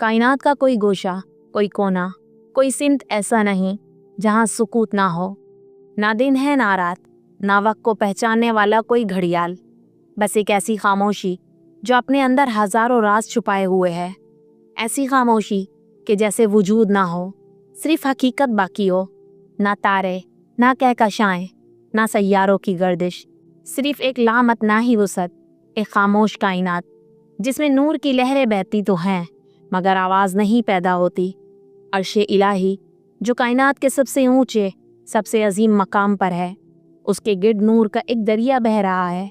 कायनात का कोई गोशा, कोई कोना, कोई सिमत ऐसा नहीं जहाँ सुकूत ना हो। ना दिन है ना रात, ना वक्त को पहचानने वाला कोई घड़ियाल। बस एक ऐसी खामोशी जो अपने अंदर हजारों राज छुपाए हुए है। ऐसी खामोशी कि जैसे वजूद ना हो, सिर्फ हकीकत बाकी हो। ना तारे, ना कहकशाएं, ना सैयारों की गर्दिश, सिर्फ एक लामतनाही वसत, एक खामोश कायनात जिसमें नूर की लहरें बहती तो हैं मगर आवाज़ नहीं पैदा होती। अर्शे इलाही जो कायनात के सबसे ऊंचे, सबसे अजीम मकाम पर है, उसके गिर्द नूर का एक दरिया बह रहा है।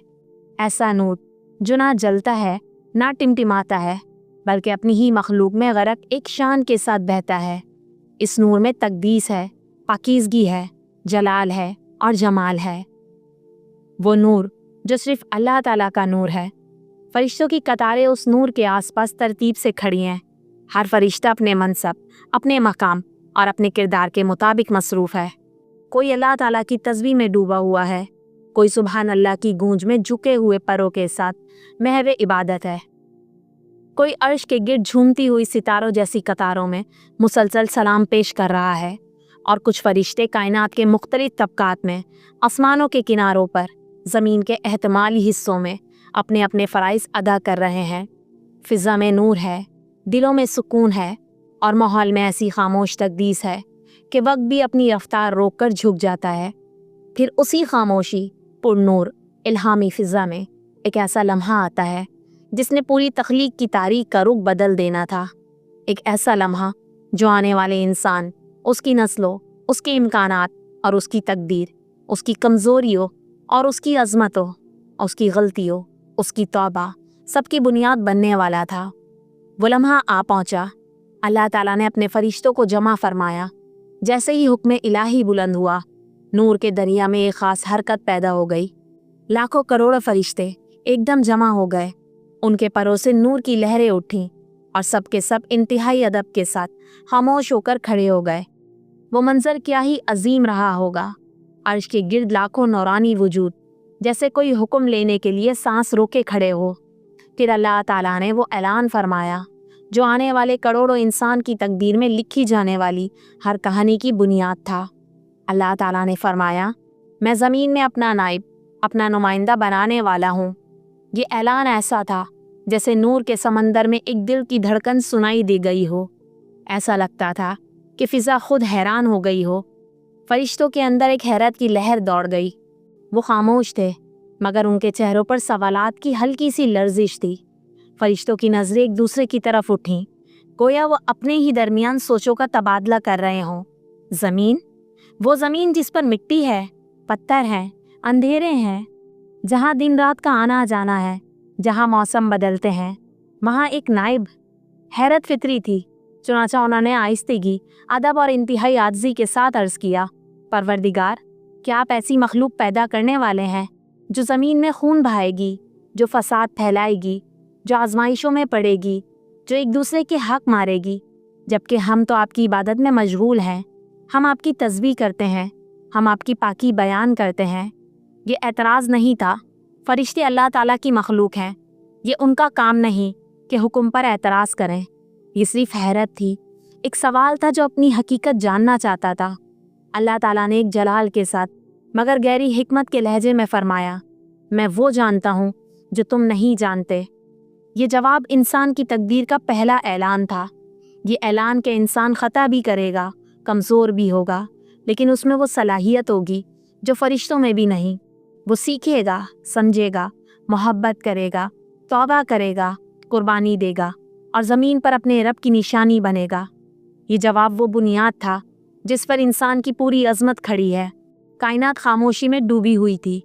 ऐसा नूर जो ना जलता है ना टिमटिमाता है, बल्कि अपनी ही मखलूक में गरक एक शान के साथ बहता है। इस नूर में तकदीस है, पाकीज़गी है, जलाल है और जमाल है। वो नूर जो सिर्फ अल्लाह ताला का नूर है। फरिश्तों की कतारें उस नूर के आसपास तरतीब से खड़ी हैं। हर फरिश्ता अपने मनसब, अपने मकाम और अपने किरदार के मुताबिक मसरूफ़ है। कोई अल्लाह ताला की तस्बीह में डूबा हुआ है, कोई सुबहान अल्लाह की गूंज में झुके हुए परों के साथ महवे इबादत है। कोई अर्श के गिर्द झूमती हुई सितारों जैसी कतारों में मुसलसल सलाम पेश कर रहा है, और कुछ फरिश्ते कायनात के मुख्तलिफ तबकात में, आसमानों के किनारों पर, ज़मीन के एहतमाली हिस्सों में अपने अपने फ़राइज़ अदा कर रहे हैं। फ़िज़ा में नूर है, दिलों में सुकून है और माहौल में ऐसी खामोश तकदीस है कि वक्त भी अपनी रफ्तार रोक कर झुक जाता है। फिर उसी खामोशी पुरनूर इल्हामी फ़िज़ा में एक ऐसा लम्हा आता है जिसने पूरी तख्लीक की तारीख का रुख बदल देना था। एक ऐसा लम्हा जो आने वाले इंसान, उसकी नस्लों, उसके इम्कानात और उसकी तकदीर, उसकी कमज़ोरियों और उसकी अज़मतों, उसकी गलतियों, उसकी तौबा, सबकी बुनियाद बनने वाला था। वो लम्हा आ पहुँचा। अल्लाह ताला ने अपने फरिश्तों को जमा फरमाया। जैसे ही हुक्म इलाही बुलंद हुआ, नूर के दरिया में एक ख़ास हरकत पैदा हो गई। लाखों करोड़ों फरिश्ते एकदम जमा हो गए। उनके परों से नूर की लहरें उठीं और सब के सब इंतहाई अदब के साथ खामोश होकर खड़े हो गए। वो मंजर क्या ही अजीम रहा होगा। अर्श के गिर्द लाखों नौरानी वजूद जैसे कोई हुक्म लेने के लिए सांस रोके खड़े हो। फिर अल्लाह ताला ने वो ऐलान फरमाया जो आने वाले करोड़ों इंसान की तकदीर में लिखी जाने वाली हर कहानी की बुनियाद था। अल्लाह ताला ने फरमाया, मैं ज़मीन में अपना नाइब, अपना नुमाइंदा बनाने वाला हूँ। ये ऐलान ऐसा था जैसे नूर के समंदर में एक दिल की धड़कन सुनाई दी गई हो। ऐसा लगता था कि फ़िज़ा खुद हैरान हो गई हो। फरिश्तों के अंदर एक हैरत की लहर दौड़ गई। वो खामोश थे मगर उनके चेहरों पर सवालात की हल्की सी लर्जिश थी। फरिश्तों की नज़रें एक दूसरे की तरफ उठीं, गोया वो अपने ही दरमियान सोचों का तबादला कर रहे हों। ज़मीन, वो ज़मीन जिस पर मिट्टी है, पत्थर हैं, अंधेरे हैं, जहाँ दिन रात का आना जाना है, जहाँ मौसम बदलते हैं, वहाँ एक नाइब। हैरत फितरी थी, चुनाचा उन्होंने आहिस्तगी, अदब और इंतहाई आजिज़ी के साथ अर्ज़ किया, परवरदिगार, क्या आप ऐसी मखलूक पैदा करने वाले हैं जो ज़मीन में खून बहाएगी, जो फसाद फैलाएगी, जो आजमाइशों में पड़ेगी, जो एक दूसरे के हक मारेगी, जबकि हम तो आपकी इबादत में मशगूल हैं। हम आपकी तस्बीह करते हैं, हम आपकी पाकी बयान करते हैं। ये एतराज़ नहीं था, फरिश्ते अल्लाह ताला की मखलूक हैं, ये उनका काम नहीं कि हुक्म पर एतराज़ करें। ये सिर्फ हैरत थी, एक सवाल था जो अपनी हकीकत जानना चाहता था। अल्लाह ताला ने एक जलाल के साथ मगर गहरी हिकमत के लहजे में फरमाया, मैं वो जानता हूँ जो तुम नहीं जानते। ये जवाब इंसान की तकदीर का पहला ऐलान था। ये ऐलान के इंसान ख़ता भी करेगा, कमज़ोर भी होगा, लेकिन उसमें वो सलाहियत होगी जो फरिश्तों में भी नहीं। वो सीखेगा, समझेगा, मोहब्बत करेगा, तौबा करेगा, कुर्बानी देगा और ज़मीन पर अपने रब की निशानी बनेगा। ये जवाब वो बुनियाद था जिस पर इंसान की पूरी अज़मत खड़ी है। कायनात खामोशी में डूबी हुई थी।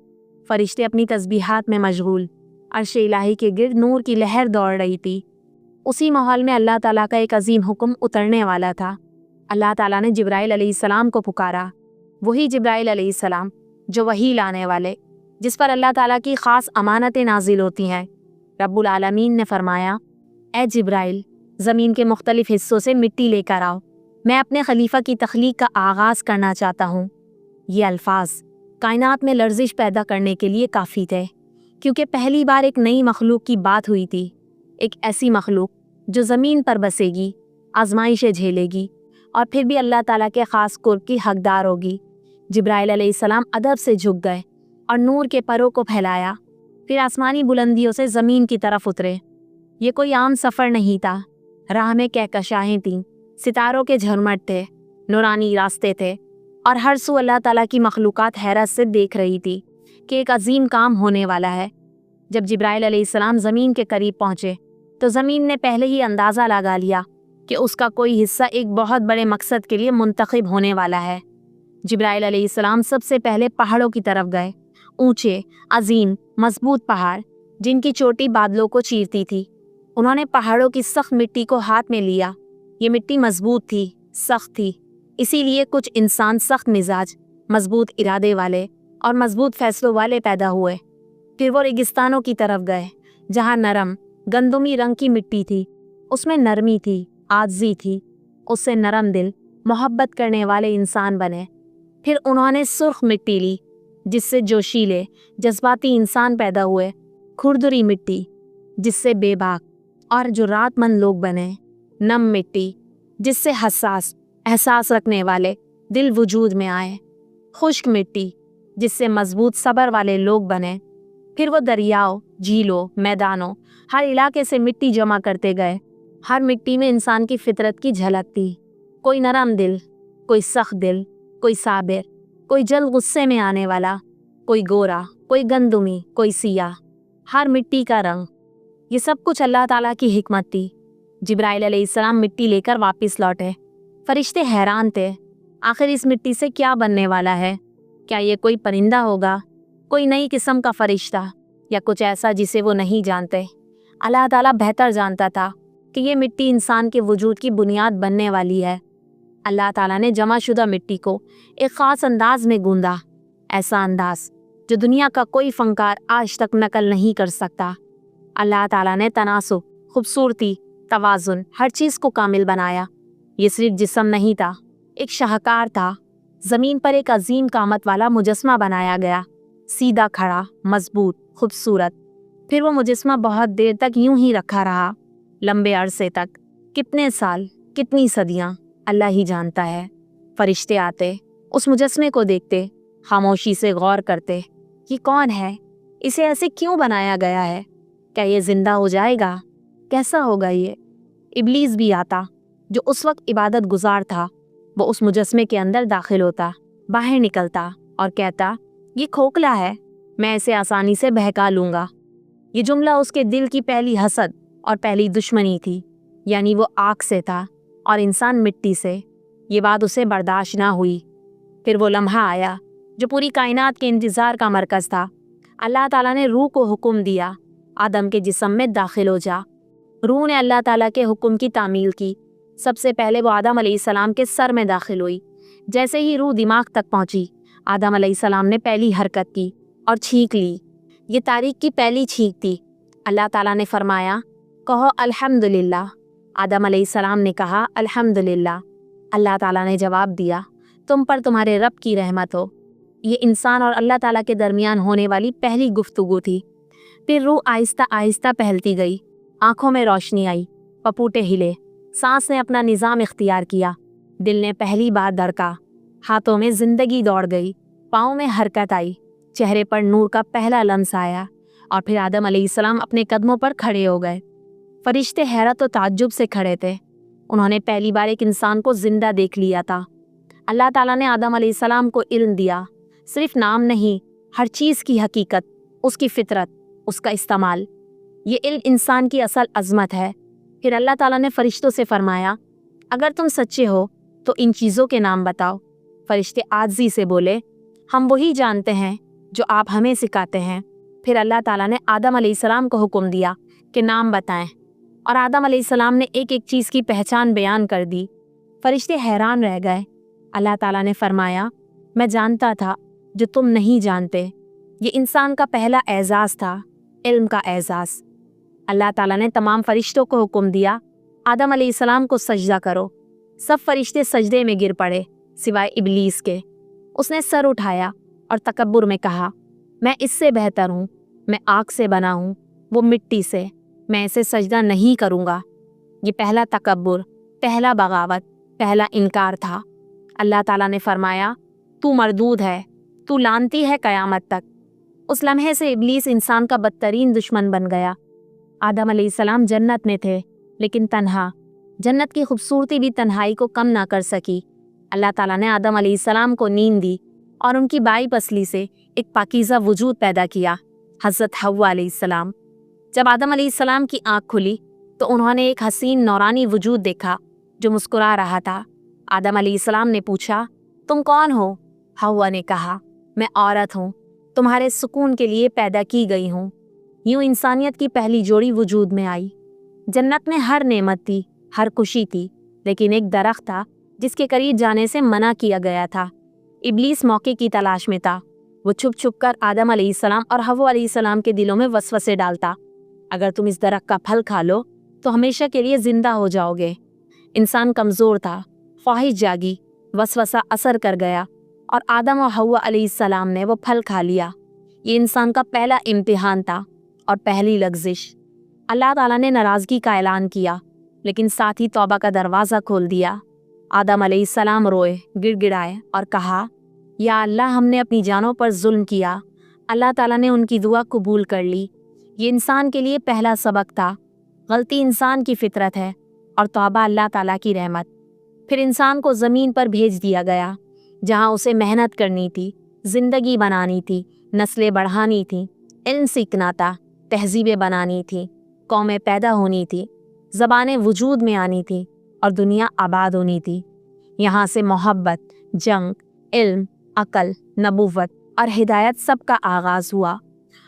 फरिश्ते अपनी तस्बीहात में मशगूल। अर्श इलाही के गिर्द नूर की लहर दौड़ रही थी। उसी माहौल में अल्लाह ताला का एक अजीम हुक्म उतरने वाला था। अल्लाह ताला ने जिब्राइल अलैहिस्सलाम को पुकारा। वही जिब्राइल अलैहिस्सलाम जो वही लाने वाले, जिस पर अल्लाह ताला की ख़ास अमानतें नाजिल होती हैं। रब्बुल आलमीन ने फरमाया, ए जिब्राइल, ज़मीन के मुख्तलिफ हिस्सों से मिट्टी लेकर आओ, मैं अपने खलीफा की तख्लीक का आगाज़ करना चाहता हूँ। ये अल्फाज कायनात में लर्जिश पैदा करने के लिए काफ़ी थे, क्योंकि पहली बार एक नई मखलूक की बात हुई थी। एक ऐसी मखलूक जो ज़मीन पर बसेगी, आजमाइशें झेलेगी और फिर भी अल्लाह ताला के ख़ास कुर्ब की हकदार होगी। जिब्राइल अलैहिस्सलाम अदब से झुक गए और नूर के परों को फैलाया, फिर आसमानी बुलंदियों से ज़मीन की तरफ उतरे। ये कोई आम सफ़र नहीं था। राह में कहकशाएं थीं, सितारों के झरमट थे, नूरानी रास्ते थे और हर सू अल्लाह ताला की मखलूक़ात हैरत से देख रही थी कि एक अजीम काम होने वाला है। जब जिब्राइल अलैहिस्सलाम ज़मीन के करीब पहुँचे तो ज़मीन ने पहले ही अंदाज़ा लगा लिया कि उसका कोई हिस्सा एक बहुत बड़े मकसद के लिए मुंतखब होने वाला है। जिब्राइल अलैहिस्सलाम सबसे पहले पहाड़ों की तरफ गए। ऊंचे, अजीम, मजबूत पहाड़ जिनकी चोटी बादलों को चीरती थी। उन्होंने पहाड़ों की सख्त मिट्टी को हाथ में लिया। ये मिट्टी मजबूत थी, सख्त थी, इसीलिए कुछ इंसान सख्त मिजाज, मजबूत इरादे वाले और मजबूत फैसलों वाले पैदा हुए। फिर वो रेगिस्तानों की तरफ गए जहाँ नरम गंदुमी रंग की मिट्टी थी। उसमें नरमी थी, आजिज़ी थी। उससे नरम दिल, मोहब्बत करने वाले इंसान बने। फिर उन्होंने सुर्ख मिट्टी ली जिससे जोशीले, जज्बाती इंसान पैदा हुए। खुरदुरी मिट्टी जिससे बेबाक और जुर्रातमंद लोग बने। नम मिट्टी जिससे हसास, एहसास रखने वाले दिल वजूद में आए। खुश्क मिट्टी जिससे मजबूत सब्र वाले लोग बने। फिर वो दरियाओं, झीलों, मैदानों, हर इलाके से मिट्टी जमा करते गए। हर मिट्टी में इंसान की फितरत की झलक थी। कोई नरम दिल, कोई सख्त दिल, कोई साबिर, कोई जल्द गुस्से में आने वाला, कोई गोरा, कोई गंदुमी, कोई सियाह। हर मिट्टी का रंग। ये सब कुछ अल्लाह ताला की हिकमत थी। जिब्राइल अलैहिस्सलाम मिट्टी लेकर वापस लौटे। फरिश्ते हैरान थे, आखिर इस मिट्टी से क्या बनने वाला है? क्या ये कोई परिंदा होगा, कोई नई किस्म का फरिश्ता, या कुछ ऐसा जिसे वो नहीं जानते? अल्लाह ताला बेहतर जानता था कि ये मिट्टी इंसान के वजूद की बुनियाद बनने वाली है। अल्लाह ताला ने जमाशुदा मिट्टी को एक ख़ास अंदाज में गूंदा, ऐसा अंदाज जो दुनिया का कोई फनकार आज तक नकल नहीं कर सकता। अल्लाह ताला ने तनासुब, खूबसूरती, तवाज़ुन, हर चीज़ को कामिल बनाया। ये सिर्फ जिस्म नहीं था, एक शाहकार था। ज़मीन पर एक अजीम कामत वाला मुजस्मा बनाया गया, सीधा खड़ा, मजबूत, खूबसूरत। फिर वो मुजस्मा बहुत देर तक यूं ही रखा रहा, लंबे अरसे तक। कितने साल, कितनी सदियां, अल्लाह ही जानता है। फरिश्ते आते, उस मुजस्मे को देखते, खामोशी से गौर करते, ये कौन है, इसे ऐसे क्यों बनाया गया है, क्या ये जिंदा हो जाएगा, कैसा होगा ये? इब्लीस भी आता, जो उस वक्त इबादत गुजार था। वो उस मुजस्मे के अंदर दाखिल होता, बाहर निकलता और कहता, ये खोखला है, मैं इसे आसानी से बहका लूँगा। ये जुमला उसके दिल की पहली हसद और पहली दुश्मनी थी, यानी वो आग से था और इंसान मिट्टी से। ये बात उसे बर्दाश्त ना हुई। फिर वो लम्हा आया जो पूरी कायनात के इंतज़ार का मरकज़ था। अल्लाह ताला ने रूह को हुक्म दिया, आदम के जिस्म में दाखिल हो जा। रूह ने अल्लाह ताला के हुक्म की तामील की। सबसे पहले वो आदम अलैहिस्सलाम के सर में दाखिल हुई। जैसे ही रूह दिमाग तक पहुंची, आदम अलैहिस्सलाम ने पहली हरकत की और छींक ली। ये तारीख की पहली छींक थी। अल्लाह ताला ने फरमाया, कहो अल्हम्दुलिल्लाह। आदम अलैहिस्सलाम ने कहा, अल्हम्दुलिल्लाह। अल्लाह ताला ने जवाब दिया, तुम पर तुम्हारे रब की रहमत हो। ये इंसान और अल्लाह ताला के दरमियान होने वाली पहली गुफ्तगू थी। फिर रूह आहिस्ता आहिस्ता फैलती गई, आंखों में रोशनी आई, पपूटे हिले, सांस ने अपना निज़ाम इख्तियार किया, दिल ने पहली बार धड़का, हाथों में जिंदगी दौड़ गई, पाँव में हरकत आई, चेहरे पर नूर का पहला लम्स आया और फिर आदम अलैहिस्सलाम अपने कदमों पर खड़े हो गए। फरिश्ते हैरत और ताज्जुब से खड़े थे। उन्होंने पहली बार एक इंसान को जिंदा देख लिया था। अल्लाह ताला ने आदम अलैहिस्सलाम को इल्म दिया, सिर्फ नाम नहीं, हर चीज़ की हकीकत, उसकी फितरत, उसका इस्तेमाल। ये इल्म इंसान की असल अज़मत है। फिर अल्लाह ताला ने फरिश्तों से फरमाया, अगर तुम सच्चे हो तो इन चीज़ों के नाम बताओ। फरिश्ते आजिज़ी से बोले, हम वही जानते हैं जो आप हमें सिखाते हैं। फिर अल्लाह ताला ने आदम अलैहिस्सलाम को हुक्म दिया कि नाम बताएं, और आदम अलैहिस्सलाम ने एक एक चीज़ की पहचान बयान कर दी। फरिश्ते हैरान रह गए। अल्लाह ताला ने फरमाया, मैं जानता था जो तुम नहीं जानते। ये इंसान का पहला एजाज़ था, इल्म का एजाज़। अल्लाह ताला ने तमाम फरिश्तों को हुक्म दिया, आदम अलैहिस्सलाम को सजदा करो। सब फरिश्ते सजदे में गिर पड़े सिवाय इब्लीस के। उसने सर उठाया और तकब्बुर में कहा, मैं इससे बेहतर हूँ, मैं आग से बना हूँ, वो मिट्टी से, मैं इसे सजदा नहीं करूँगा। یہ پہلا تکبر، پہلا بغاوت، پہلا انکار تھا۔ اللہ تعالیٰ نے فرمایا تو مردود ہے، تو لعنتی ہے قیامت تک۔ اس لمحے سے ابلیس انسان کا بدترین دشمن بن گیا۔ آدم علیہ السلام جنت میں تھے لیکن تنہا۔ جنت کی خوبصورتی بھی تنہائی کو کم نہ کر سکی۔ اللہ تعالیٰ نے آدم علیہ السلام کو نیند دی اور ان کی بائیں پسلی سے ایک پاکیزہ وجود پیدا کیا، حضرت حوا علیہ السلام۔ جب آدم علیہ السلام کی آنکھ کھلی تو انہوں نے ایک حسین نورانی وجود دیکھا جو مسکرا رہا تھا۔ آدم علیہ السلام نے پوچھا تم کون ہو؟ حوا نے کہا میں عورت ہوں، تمہارے سکون کے لیے پیدا کی گئی ہوں۔ یوں انسانیت کی پہلی جوڑی وجود میں آئی۔ جنت میں ہر نعمت تھی، ہر خوشی تھی، لیکن ایک درخت تھا جس کے قریب جانے سے منع کیا گیا تھا۔ ابلیس موقع کی تلاش میں تھا۔ وہ چھپ چھپ کر آدم علیہ السلام اور حوا علیہ السلام کے دلوں میں وسوسے ڈالتا، اگر تم اس درخت کا پھل کھا لو تو ہمیشہ کے لیے زندہ ہو جاؤ گے۔ انسان کمزور تھا، خواہش جاگی، وسوسہ اثر کر گیا اور آدم و حوا علیہ السلام نے وہ پھل کھا لیا۔ یہ انسان کا پہلا امتحان تھا اور پہلی لغزش۔ اللہ تعالیٰ نے ناراضگی کا اعلان کیا لیکن ساتھ ہی توبہ کا دروازہ کھول دیا۔ آدم علیہ السلام روئے، گڑ گڑائے اور کہا یا اللہ ہم نے اپنی جانوں پر ظلم کیا۔ اللہ تعالیٰ نے ان کی دعا قبول کر لی۔ یہ انسان کے لیے پہلا سبق تھا۔ غلطی انسان کی فطرت ہے اور توبہ اللہ تعالیٰ کی رحمت۔ پھر انسان کو زمین پر بھیج دیا گیا جہاں اسے محنت کرنی تھی، زندگی بنانی تھی، نسلیں بڑھانی تھیں، علم سیکھنا تھا، تہذیبیں بنانی تھیں، قومیں پیدا ہونی تھی، زبانیں وجود میں آنی تھی اور دنیا آباد ہونی تھی۔ یہاں سے محبت، جنگ، علم، عقل، نبوت اور ہدایت سب کا آغاز ہوا،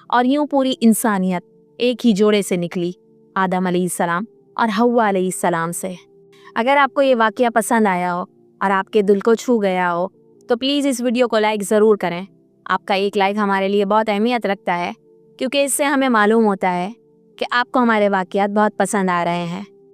اور یوں پوری انسانیت ایک ہی جوڑے سے نکلی، آدم علیہ السلام اور حوا علیہ السلام سے۔ اگر آپ کو یہ واقعہ پسند آیا ہو اور آپ کے دل کو چھو گیا ہو تو پلیز اس ویڈیو کو لائک ضرور کریں۔ آپ کا ایک لائک ہمارے لیے بہت اہمیت رکھتا ہے، کیونکہ اس سے ہمیں معلوم ہوتا ہے کہ آپ کو ہمارے واقعات بہت پسند آ رہے ہیں۔